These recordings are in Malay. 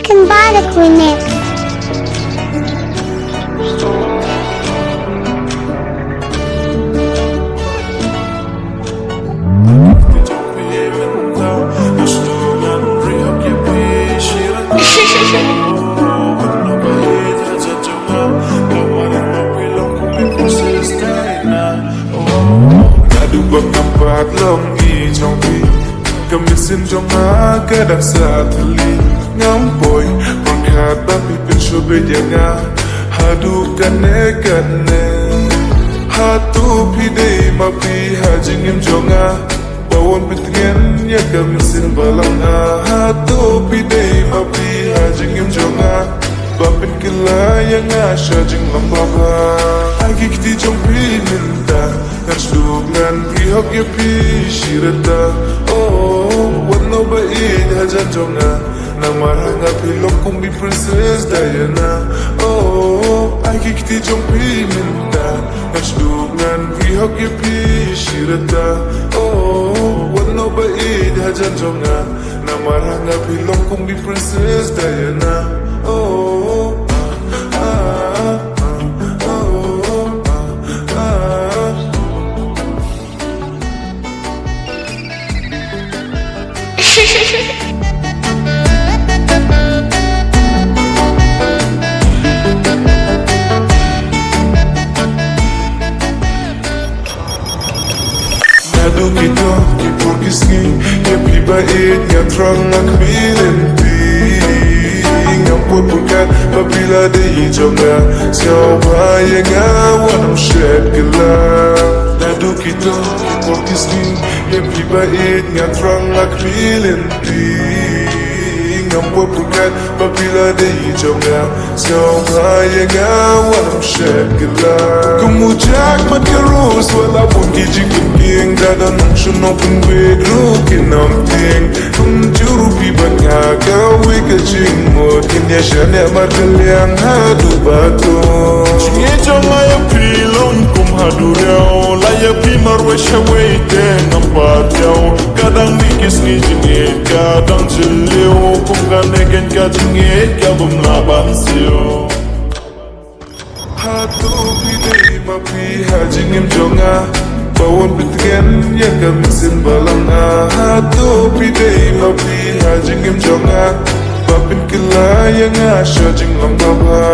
can buy the clinic. Nampak longi jongpi Kamisin jonga kadang sateli Ngampoi Pangkat tapi pencoba jangan Hadukan nekane Hatu pide mapi hajingim jonga Bawon petingen ya kamisin balanga Hatu pide mapi hajingim jonga Bapin kila yang asya jing lambaba Agi kiti jongpi minta Nasdugan rihok ya pi shirata Oh, what no bait hajan jonga Namaranga pilok kumbi Princess Diana Oh, agi kiti jongpi minta Nasdugan rihok ya pi shirata Oh, what no bait hajan jonga Namaranga pilok kumbi Princess Diana Oh, Nadu kito, kipur kisni Ya pibait, ya terang nak milinti Ngampun bukan apabila dia jonga Siapa yang awan amsyad gelap Nadu kito, kipur kisni Ya pibait, ya terang nak milinti Ngampun bukan apabila dia jonga Siapa yang awan amsyad gelap Kemujak mat kerus walaupun kijik kengking Dada nang syunong pengwedru kinam ting Kumjuru pibat ngagawi kajing mo Kinya syanya mat kaliang hadu batu Chinge jonga ya pilon kum hadu riau Laya pimar we syawai tenam patiau Kadang mikis ni jingit kadang jeliu Kum ganegen ka jingit ka bumlaban siu Hatu pide mapi hajingim jonga Bawon petingen ya kamisin balanga Hatu pide mapi hajingim jonga Bapin kila yang asya jing lambaba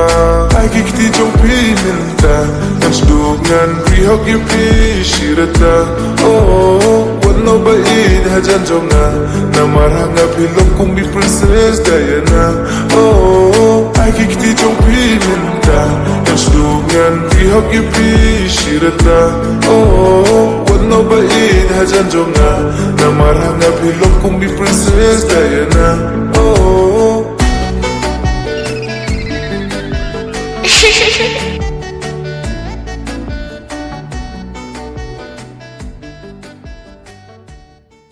Agi kiti jongpi minta Nasdugan rihok ya pi shirata Oh, what no bait hajan jonga Namaranga pilok kumbi Princess Diana Oh, agi kiti jongpi minta Nasdugan rihok ya pi shirata Oh, what no bait hajan jonga Namaranga pilok kumbi Princess Diana Oh